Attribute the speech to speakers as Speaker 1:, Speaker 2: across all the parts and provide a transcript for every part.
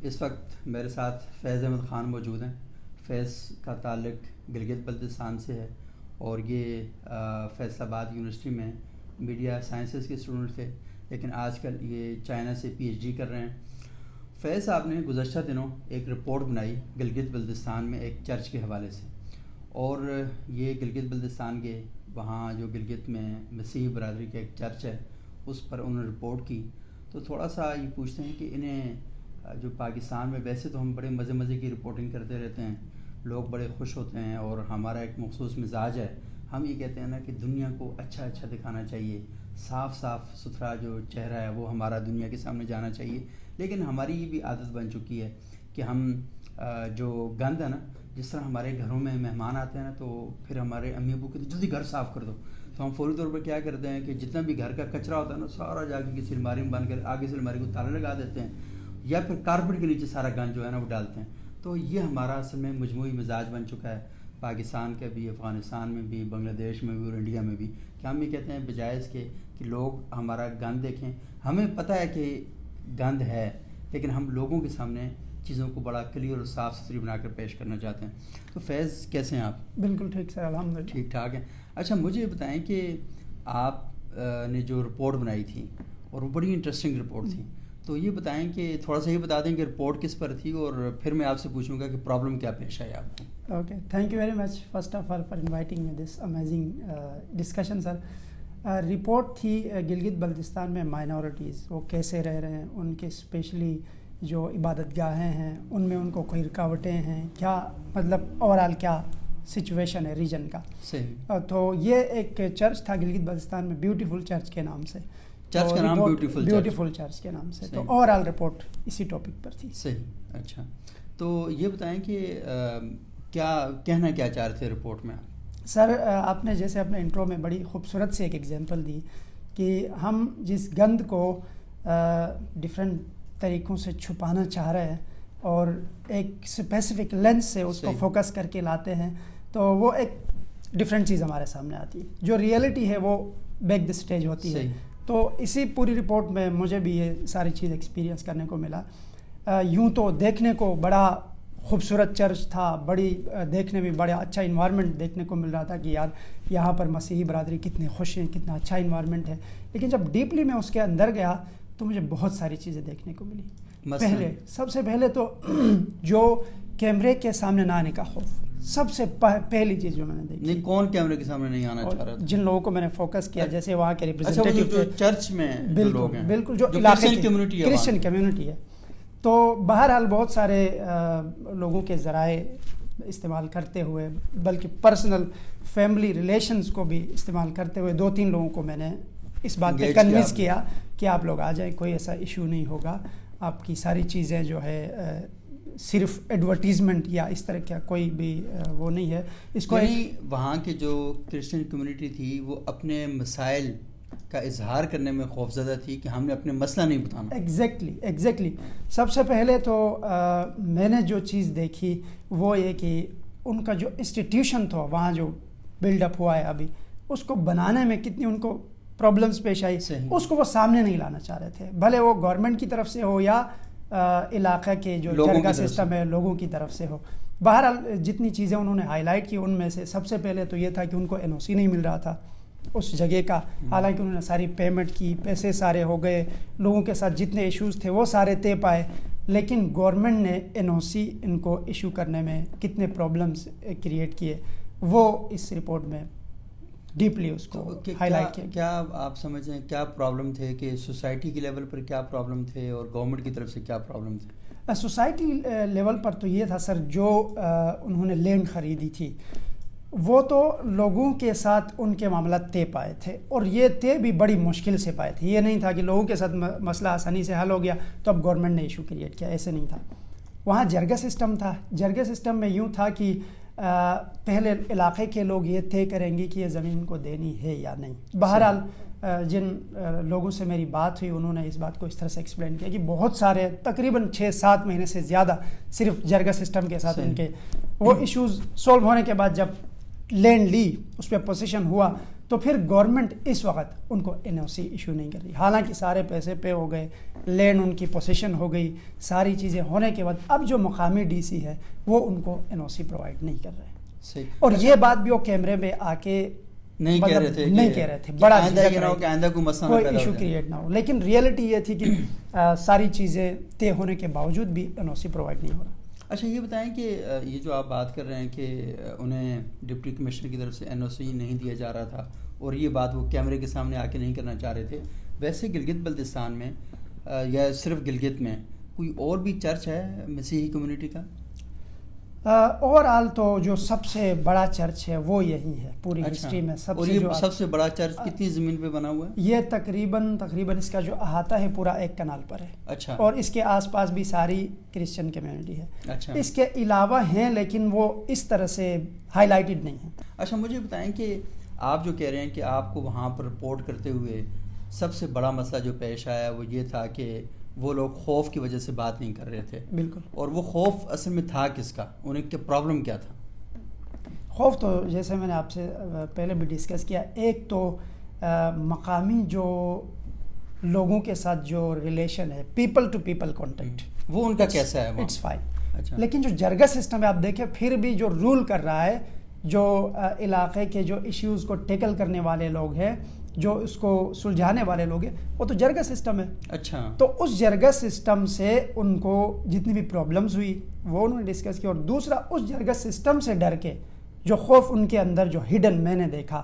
Speaker 1: اس وقت میرے ساتھ فیض احمد خان موجود ہیں. فیض کا تعلق گلگت بلتستان سے ہے اور یہ فیصل آباد یونیورسٹی میں میڈیا سائنسز کے اسٹوڈنٹ تھے، لیکن آج کل یہ چائنا سے پی ایچ ڈی کر رہے ہیں. فیض صاحب نے گزشتہ دنوں ایک رپورٹ بنائی گلگت بلتستان میں ایک چرچ کے حوالے سے، اور یہ گلگت بلتستان کے وہاں جو گلگت میں مسیحی برادری کا ایک چرچ ہے اس پر انہوں نے رپورٹ کی. تو تھوڑا سا یہ پوچھتے ہیں کہ انہیں جو پاکستان میں ویسے تو ہم بڑے مزے کی رپورٹنگ کرتے رہتے ہیں، لوگ بڑے خوش ہوتے ہیں اور ہمارا ایک مخصوص مزاج ہے، ہم یہ کہتے ہیں نا کہ دنیا کو اچھا دکھانا چاہیے، صاف ستھرا جو چہرہ ہے وہ ہمارا دنیا کے سامنے جانا چاہیے. لیکن ہماری یہ بھی عادت بن چکی ہے کہ ہم جو گند ہے نا، جس طرح ہمارے گھروں میں مہمان آتے ہیں نا تو پھر ہمارے امی ابو کہتے ہیں جلدی گھر صاف کر دو، تو ہم فوری طور پر کیا کرتے ہیں کہ جتنا بھی گھر کا کچرا ہوتا ہے نا سارا جا کے کسی الماری میں بند کر آگے سے الماری کو تالا لگا دیتے ہیں، یا پھر کارپیٹ کے نیچے سارا گند جو ہے نا وہ ڈالتے ہیں. تو یہ ہمارا اصل میں مجموعی مزاج بن چکا ہے پاکستان کے بھی، افغانستان میں بھی، بنگلہ دیش میں بھی اور انڈیا میں بھی، کہ ہم یہ کہتے ہیں بجائے اس کے کہ لوگ ہمارا گند دیکھیں. ہمیں پتہ ہے کہ گند ہے، لیکن ہم لوگوں کے سامنے چیزوں کو بڑا کلیئر اور صاف ستھری بنا کر پیش کرنا چاہتے ہیں. تو فیض کیسے ہیں آپ؟
Speaker 2: بالکل ٹھیک سر، الحمدللہ
Speaker 1: ٹھیک ٹھاک ہیں. اچھا مجھے بتائیں کہ آپ نے جو رپورٹ بنائی تھی اور وہ بڑی انٹرسٹنگ رپورٹ تھی، تو یہ بتائیں کہ تھوڑا سا یہ بتا دیں کہ رپورٹ کس پر تھی، اور پھر میں آپ سے پوچھوں گا کہ پرابلم کیا پیش آئی آپ کو.
Speaker 2: Okay, thank you very much first of all for inviting me this amazing discussion sir. Report تھی گلگت بلتستان میں مائنورٹیز وہ کیسے رہ رہے ہیں، ان کے اسپیشلی جو عبادت گاہیں ہیں ان میں ان کو کوئی رکاوٹیں ہیں کیا، مطلب اوور آل کیا سچویشن ہے ریجن کا.
Speaker 1: صحیح.
Speaker 2: تو یہ ایک چرچ تھا گلگت بلتستان میں، بیوٹیفل چرچ کے نام سے،
Speaker 1: چرچ کا نام
Speaker 2: بیوٹیفل چرچ کے نام سے. تو اوور آل رپورٹ اسی ٹاپک پر تھی.
Speaker 1: صحیح. اچھا تو یہ بتائیں کہ کیا کہنا کیا چاہ رہے تھے رپورٹ میں آپ؟
Speaker 2: سر آپ نے جیسے اپنے انٹرو میں بڑی خوبصورت سے ایک ایگزامپل دی کہ ہم جس گند کو ڈفرینٹ طریقوں سے چھپانا چاہ رہے ہیں اور ایک اسپیسیفک لینس سے اس کو فوکس کر کے لاتے ہیں، تو وہ ایک ڈفرینٹ چیز ہمارے سامنے آتی ہے. جو ریئلٹی ہے وہ بیک دی اسٹیج ہوتی ہے. تو اسی پوری رپورٹ میں مجھے بھی یہ ساری چیز ایکسپیرینس کرنے کو ملا. یوں تو دیکھنے کو بڑا خوبصورت چرچ تھا، بڑی دیکھنے میں بڑا اچھا انوائرمنٹ دیکھنے کو مل رہا تھا کہ یار یہاں پر مسیحی برادری کتنے خوش ہیں، کتنا اچھا انوائرمنٹ ہے. لیکن جب ڈیپلی میں اس کے اندر گیا تو مجھے بہت ساری چیزیں دیکھنے کو ملی. سب سے پہلے تو جو کیمرے کے سامنے نہ آنے کا خوف، سب سے پہلی چیز جو میں نے دیکھی.
Speaker 1: نہیں، کون کیمرے کے سامنے نہیں آنا چاہ رہا تھا؟
Speaker 2: جن لوگوں کو میں نے فوکس کیا، جیسے وہاں کے ریپرزنٹیٹیو تھے
Speaker 1: چرچ میں،
Speaker 2: بالکل جو علاقے کی کرسچن کمیونٹی ہے. تو بہرحال بہت سارے لوگوں کے ذرائع استعمال کرتے ہوئے، بلکہ پرسنل فیملی ریلیشنز کو بھی استعمال کرتے ہوئے 2-3 لوگوں کو میں نے اس بات پہ کنوینس کیا کہ آپ لوگ آ جائیں، کوئی ایسا ایشو نہیں ہوگا، آپ کی ساری چیزیں جو ہے صرف ایڈورٹیزمنٹ یا اس طرح کا کوئی بھی وہ نہیں ہے. اس کو
Speaker 1: وہاں کے جو کرسچن کمیونٹی تھی وہ اپنے مسائل کا اظہار کرنے میں خوفزدہ تھی کہ ہم نے اپنے مسئلہ نہیں بتانا.
Speaker 2: ایگزیکٹلی. سب سے پہلے تو میں نے جو چیز دیکھی وہ یہ کہ ان کا جو انسٹیٹیوشن تھا وہاں جو بلڈ اپ ہوا ہے ابھی، اس کو بنانے میں کتنی ان کو پرابلمس پیش آئی، اس کو وہ سامنے نہیں لانا چاہ رہے تھے، بھلے وہ گورنمنٹ کی طرف سے ہو یا علاقہ کے جو جرگا سسٹم ہے لوگوں کی طرف سے ہو. بہرحال جتنی چیزیں انہوں نے ہائی لائٹ کی ان میں سے سب سے پہلے تو یہ تھا کہ ان کو این او سی نہیں مل رہا تھا اس جگہ کا، حالانکہ انہوں نے ساری پیمنٹ کی، پیسے سارے ہو گئے، لوگوں کے ساتھ جتنے ایشوز تھے وہ سارے طے پائے، لیکن گورنمنٹ نے این او سی ان کو ایشو کرنے میں کتنے پرابلمس کریٹ کیے وہ اس رپورٹ میں ڈیپلی اس کو ہائی لائٹ کیا.
Speaker 1: کیا آپ سمجھیں کیا پرابلم تھے کہ سوسائٹی کے لیول پر کیا پرابلم تھے اور گورنمنٹ کی طرف سے کیا پرابلم تھے؟
Speaker 2: سوسائٹی لیول پر تو یہ تھا سر، جو انہوں نے لینڈ خریدی تھی وہ تو لوگوں کے ساتھ ان کے معاملات طے پائے تھے، اور یہ طے بھی بڑی مشکل سے پائے تھے. یہ نہیں تھا کہ لوگوں کے ساتھ مسئلہ آسانی سے حل ہو گیا تو اب گورنمنٹ نے ایشو کریٹ کیا، ایسے نہیں تھا. وہاں جرگا سسٹم تھا. جرگا سسٹم میں یوں تھا کہ پہلے علاقے کے لوگ یہ طے کریں گے کہ یہ زمین کو دینی ہے یا نہیں. بہرحال جن لوگوں سے میری بات ہوئی انہوں نے اس بات کو اس طرح سے ایکسپلین کیا کہ بہت سارے تقریباً 6-7 مہینے سے زیادہ صرف جرگا سسٹم کے ساتھ ان کے وہ ایشوز سولو ہونے کے بعد جب لینڈ لی، اس پہ پوزیشن ہوا، تو پھر گورنمنٹ اس وقت ان کو NOC ایشو نہیں کر رہی، حالانکہ سارے پیسے پے ہو گئے، لینڈ ان کی پوسیشن ہو گئی، ساری چیزیں ہونے کے بعد اب جو مقامی DC ہے وہ ان کو NOC پرووائڈ نہیں کر رہے، اور یہ بات بھی وہ کیمرے میں آ کے
Speaker 1: نہیں کہہ رہے تھے
Speaker 2: بڑا
Speaker 1: آئندہ کوئی مسئلہ
Speaker 2: کوئی ایشو کریٹ نہ ہو، لیکن ریئلٹی یہ تھی کہ ساری چیزیں طے ہونے کے باوجود بھی NOC پرووائڈ نہیں ہو رہا۔
Speaker 1: اچھا یہ بتائیں کہ یہ جو آپ بات کر رہے ہیں کہ انہیں ڈپٹی کمشنر کی طرف سے NOC نہیں دیا جا رہا تھا اور یہ بات وہ کیمرے کے سامنے آ کے نہیں کرنا چاہ رہے تھے، ویسے گلگت بلتستان میں یا صرف گلگت میں کوئی اور بھی چرچ ہے مسیحی کمیونٹی کا؟
Speaker 2: اوور آل تو جو سب سے بڑا چرچ ہے وہ یہی ہے پوری ہسٹری میں،
Speaker 1: سب سے بڑا چرچ کتنی زمین پہ بنا ہوا ہے؟
Speaker 2: یہ تقریباً اس کا جو احاطہ ہے پورا 1 کنال پر ہے۔
Speaker 1: اچھا،
Speaker 2: اور اس کے آس پاس بھی ساری کرسچن کمیونٹی ہے۔
Speaker 1: اچھا،
Speaker 2: اس کے علاوہ ہیں لیکن وہ اس طرح سے ہائی لائٹڈ نہیں ہے۔
Speaker 1: اچھا مجھے بتائیں کہ آپ جو کہہ رہے ہیں کہ آپ کو وہاں پر رپورٹ کرتے ہوئے سب سے بڑا مسئلہ جو پیش آیا وہ یہ تھا کہ وہ لوگ خوف کی وجہ سے بات نہیں کر رہے تھے۔
Speaker 2: بالکل،
Speaker 1: اور وہ خوف اصل میں تھا کس کا؟ انہیں پرابلم کیا تھا؟
Speaker 2: خوف تو جیسے میں نے آپ سے پہلے بھی ڈسکس کیا، ایک تو مقامی جو لوگوں کے ساتھ جو ریلیشن ہے، پیپل ٹو پیپل کانٹیکٹ، وہ
Speaker 1: ان کا کیسا ہے؟
Speaker 2: It's fine.
Speaker 1: اچھا،
Speaker 2: لیکن جو جرگہ سسٹم ہے آپ دیکھیں پھر بھی جو رول کر رہا ہے، جو علاقے کے جو ایشوز کو ٹیکل کرنے والے لوگ ہیں، جو اس کو سلجھانے والے لوگ ہیں، وہ تو جرگہ سسٹم ہے۔
Speaker 1: اچھا،
Speaker 2: تو اس جرگہ سسٹم سے ان کو جتنی بھی پرابلمز ہوئی وہ انہوں نے ڈسکس کی، اور دوسرا اس جرگہ سسٹم سے ڈر کے جو خوف ان کے اندر جو ہڈن میں نے دیکھا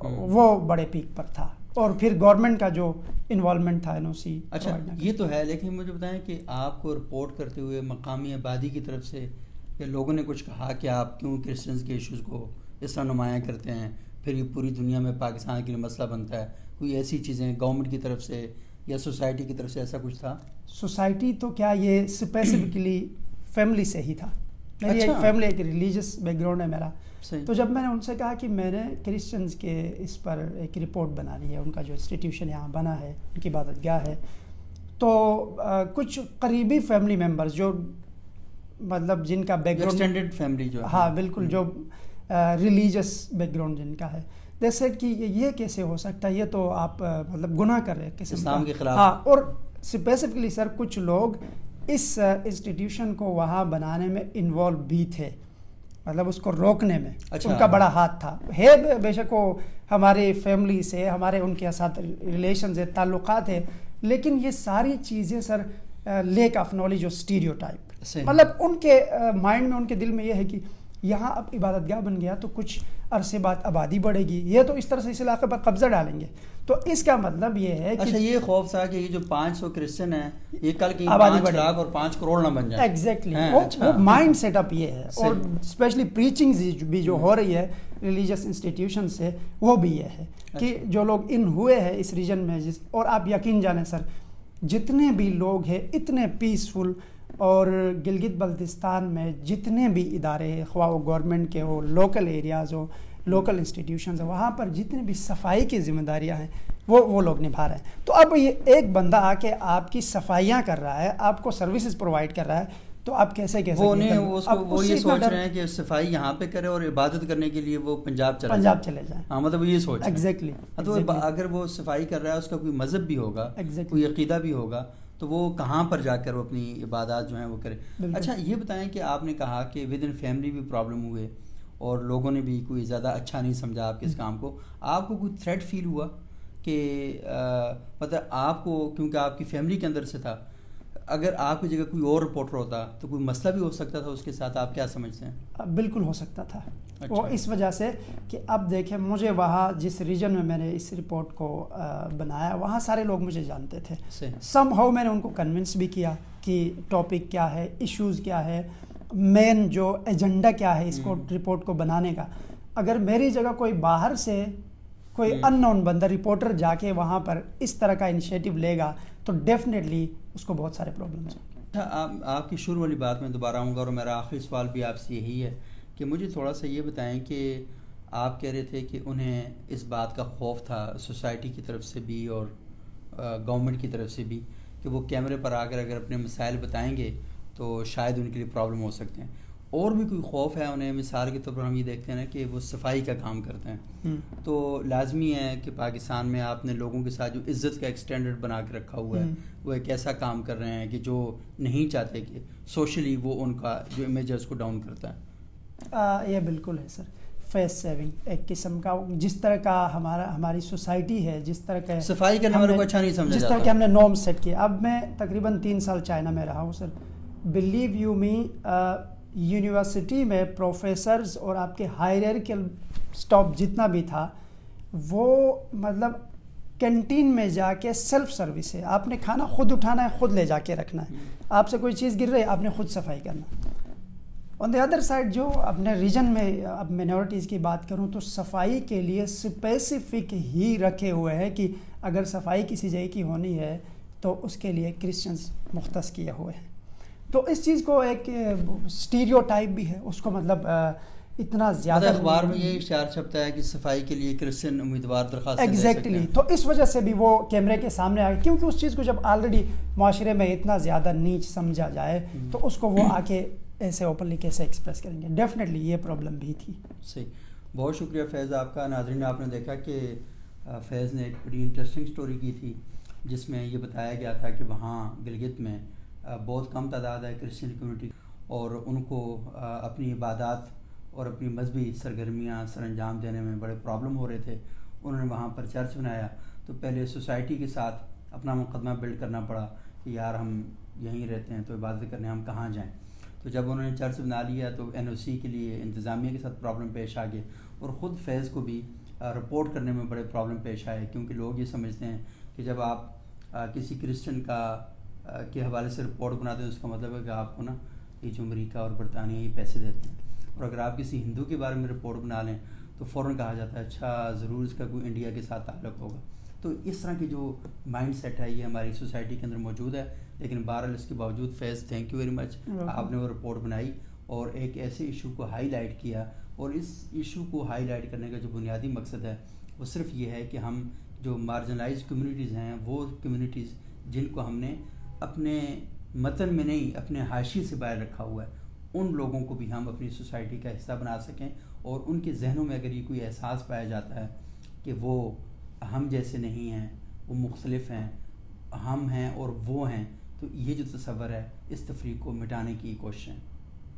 Speaker 2: وہ بڑے پیک پر تھا، اور پھر گورنمنٹ کا جو انوالومنٹ تھا NOC۔
Speaker 1: اچھا یہ تو ہے، لیکن مجھے بتائیں کہ آپ کو رپورٹ کرتے ہوئے مقامی آبادی کی طرف سے کہ لوگوں نے کچھ کہا کہ آپ کیوں کرسچنز کے ایشوز کو اس طرح نمایاں کرتے ہیں، پھر یہ پوری دنیا میں پاکستان کے لیے مسئلہ بنتا ہے، کوئی ایسی چیزیں گورنمنٹ کی طرف سے یا سوسائٹی کی طرف سے ایسا کچھ تھا؟
Speaker 2: سوسائٹی تو کیا، یہ اسپیسیفکلی فیملی سے ہی تھا۔ میری ایک فیملی، ایک ریلیجس بیک گراؤنڈ ہے میرا، تو جب میں نے ان سے کہا کہ میں نے کرسچنز کے اس پر ایک رپورٹ بنانی ہے، ان کا جو انسٹیٹیوشن یہاں بنا ہے، ان کی عبادت گاہ ہے، تو کچھ قریبی فیملی ممبرز جو مطلب جن کا بیک گراؤنڈ
Speaker 1: ایکسٹینڈڈ فیملی جو،
Speaker 2: ہاں بالکل، جو ریلیجس بیک گراؤنڈ جن کا ہے، دے سیڈ کہ یہ کیسے ہو سکتا ہے، یہ تو آپ مطلب گناہ کر رہے ہیں
Speaker 1: اسلام کے خلاف۔
Speaker 2: ہاں، اور اسپیسیفکلی سر کچھ لوگ اس انسٹیٹیوشن کو وہاں بنانے میں انوالو بھی تھے، مطلب اس کو روکنے میں ان کا بڑا ہاتھ تھا۔ ہے بے شک وہ ہماری فیملی سے، ہمارے ان کے ساتھ ریلیشنز ہے، تعلقات ہے، لیکن یہ ساری چیزیں سر لیک آف نالج اور اسٹیریوٹائپ، مطلب ان کے مائنڈ میں، ان کے دل میں یہ ہے کہ یہاں اب عبادت گاہ بن گیا تو کچھ عرصے بعد آبادی بڑھے گی، یہ تو اس طرح سے اس علاقے پر قبضہ ڈالیں گے، تو اس کا مطلب یہ ہے کہ
Speaker 1: اچھا یہ خوف تھا کہ یہ جو 500 کرسچن ہیں یہ کل کی 5 لاکھ اور 5 کروڑ نہ بن جائیں۔
Speaker 2: ایگزیکٹلی، وہ مائنڈ سیٹ اپ یہ ہے، اور اسپیشلی پریچنگ بھی جو ہو رہی ہے ریلیجس انسٹیٹیوشن سے، وہ بھی یہ ہے کہ جو لوگ ان ہوئے ہیں اس ریجن میں، اور آپ یقین جانیں سر جتنے بھی لوگ ہیں اتنے پیسفل، اور گلگت بلتستان میں جتنے بھی ادارے ہیں، خواہ وہ گورنمنٹ کے ہو، لوکل ایریاز ہو، لوکل انسٹیٹیوشنز ہیں، وہاں پر جتنے بھی صفائی کی ذمہ داریاں ہیں وہ لوگ نبھا رہے ہیں۔ تو اب یہ ایک بندہ آ کے آپ کی صفائیاں کر رہا ہے، آپ کو سروسز پرووائڈ کر رہا ہے، تو آپ کیسے
Speaker 1: وہ یہ سوچ رہے ہیں کہ صفائی یہاں پہ کرے اور عبادت کرنے کے لیے وہ پنجاب چلے جائیں۔ ہاں مطلب یہ سوچ
Speaker 2: ایگزیکٹلی،
Speaker 1: تو اگر وہ صفائی کر رہا ہے، اس کا کوئی مذہب بھی ہوگا، کوئی عقیدہ بھی ہوگا، تو وہ کہاں پر جا کر وہ اپنی عبادات جو ہیں وہ کرے۔ اچھا یہ بتائیں کہ آپ نے کہا کہ ود ان فیملی بھی پرابلم ہوئے اور لوگوں نے بھی کوئی زیادہ اچھا نہیں سمجھا آپ کے اس کام کو، آپ کو کوئی تھریٹ فیل ہوا کہ مطلب آپ کو، کیونکہ آپ کی فیملی کے اندر سے تھا، اگر آپ کی جگہ کوئی اور رپورٹر ہوتا تو کوئی مسئلہ بھی ہو سکتا تھا اس کے ساتھ، آپ کیا سمجھتے ہیں؟
Speaker 2: بالکل ہو سکتا تھا، وہ اس وجہ سے کہ اب دیکھیں مجھے وہاں جس ریجن میں نے اس رپورٹ کو بنایا وہاں سارے لوگ مجھے جانتے تھے، سم ہاؤ میں نے ان کو کنونس بھی کیا کہ ٹاپک کیا ہے، ایشوز کیا ہے، مین جو ایجنڈا کیا ہے اس کو رپورٹ کو بنانے کا۔ اگر میری جگہ کوئی باہر سے کوئی ان نون بندہ رپورٹر جا کے وہاں پر اس طرح کا انیشیٹو لے گا تو ڈیفینیٹلی اس کو بہت سارے پرابلمس ہوں گے۔
Speaker 1: اچھا آپ کی شروع والی بات میں دوبارہ آؤں گا، اور میرا آخری سوال بھی آپ سے یہی ہے کہ مجھے تھوڑا سا یہ بتائیں کہ آپ کہہ رہے تھے کہ انہیں اس بات کا خوف تھا سوسائٹی کی طرف سے بھی اور گورنمنٹ کی طرف سے بھی کہ وہ کیمرے پر آ کر اگر اپنے مسائل بتائیں گے تو شاید ان کے لیے پرابلم ہو سکتے ہیں، اور بھی کوئی خوف ہے انہیں، مثال کے طور پر ہم یہ دیکھتے ہیں نا کہ وہ صفائی کا کام کرتے ہیں، تو لازمی ہے کہ پاکستان میں آپ نے لوگوں کے ساتھ جو عزت کا ایک سٹینڈرڈ بنا کے رکھا ہوا ہے، وہ ایک ایسا کام کر رہے ہیں کہ جو نہیں چاہتے کہ سوشلی وہ ان کا جو امیج ہے اس کو ڈاؤن کرتا ہے.
Speaker 2: یہ بالکل ہے سر، فیس سیونگ ایک قسم کا، جس طرح کا ہماری سوسائٹی ہے، جس طرح کا
Speaker 1: صفائی کرنے والوں کو اچھا نہیں سمجھا
Speaker 2: جس
Speaker 1: جاتا،
Speaker 2: طرح کے ہم نے نارم سیٹ کیے. اب میں تقریباً 3 سال چائنا میں رہا ہوں سر، بلیو یو می یونیورسٹی میں پروفیسرز اور آپ کے ہائرارکل اسٹاف جتنا بھی تھا وہ مطلب کینٹین میں جا کے سیلف سروس ہے، آپ نے کھانا خود اٹھانا ہے، خود لے جا کے رکھنا ہے، آپ سے کوئی چیز گر رہی ہے آپ نے خود صفائی کرنا. آن دی ادر سائڈ جو اپنے ریجن میں اب مینورٹیز کی بات کروں تو صفائی کے لیے اسپیسیفک ہی رکھے ہوئے ہیں کہ اگر صفائی کسی جگہ کی ہونی ہے تو اس کے لیے کرسچنز مختص کیے ہوئے ہیں. تو اس چیز کو ایک اسٹیریو ٹائپ بھی ہے، اس کو مطلب اتنا زیادہ
Speaker 1: اخبار میں یہ اشتہار چھپتا ہے کہ صفائی کے لیے کرسچن امیدوار درخواست
Speaker 2: ایگزیکٹلی. تو اس وجہ سے بھی وہ کیمرے کے سامنے آئے، کیونکہ اس چیز کو جب آلریڈی معاشرے میں اتنا زیادہ نیچ سمجھا جائے تو اس کو وہ آ کے ایسے اوپنلی کیسے ایکسپریس کریں گے. ڈیفینیٹلی یہ پرابلم بھی تھی.
Speaker 1: صحیح، بہت شکریہ فیض آپ کا. ناظرین آپ نے دیکھا کہ فیض نے ایک بڑی انٹرسٹنگ سٹوری کی تھی جس میں یہ بتایا گیا تھا کہ وہاں گلگت میں بہت کم تعداد ہے کرسچن کمیونٹی، اور ان کو اپنی عبادات اور اپنی مذہبی سرگرمیاں سر انجام دینے میں بڑے پرابلم ہو رہے تھے. انہوں نے وہاں پر چرچ بنایا، تو پہلے سوسائٹی کے ساتھ اپنا مقدمہ بلڈ کرنا پڑا کہ یار ہم یہیں رہتے ہیں تو عبادت کرنے ہم کہاں جائیں. تو جب انہوں نے چرچ بنا لیا تو NOC کے لیے انتظامیہ کے ساتھ پرابلم پیش آ گئے، اور خود فیض کو بھی رپورٹ کرنے میں بڑے پرابلم پیش آئے، کیونکہ لوگ یہ سمجھتے ہیں کہ جب آپ کسی کرسچن کے حوالے سے رپورٹ بناتے ہیں اس کا مطلب ہے کہ آپ کو نا یہ جو امریکہ اور برطانیہ یہ پیسے دیتے ہیں، اور اگر آپ کسی ہندو کے بارے میں رپورٹ بنا لیں تو فوراً کہا جاتا ہے اچھا ضرور اس کا کوئی انڈیا کے ساتھ تعلق ہوگا. تو اس طرح کی جو مائنڈ سیٹ ہے یہ ہماری سوسائٹی کے اندر موجود ہے. لیکن بہرحال اس کے باوجود فیض تھینک یو ویری مچ، آپ نے وہ رپورٹ بنائی اور ایک ایسے ایشو کو ہائی لائٹ کیا، اور اس ایشو کو ہائی لائٹ کرنے کا جو بنیادی مقصد ہے وہ صرف یہ ہے کہ ہم جو مارجنلائز کمیونٹیز ہیں، وہ کمیونٹیز جن کو ہم نے اپنے متن میں نہیں اپنے حاشیے سے باہر رکھا ہوا ہے، ان لوگوں کو بھی ہم اپنی سوسائٹی کا حصہ بنا سکیں، اور ان کے ذہنوں میں اگر یہ کوئی احساس پایا جاتا ہے کہ وہ ہم جیسے نہیں ہیں، وہ مختلف ہیں، ہم ہیں اور وہ ہیں، تو یہ جو تصور ہے اس تفریق کو مٹانے کی کوشش ہے.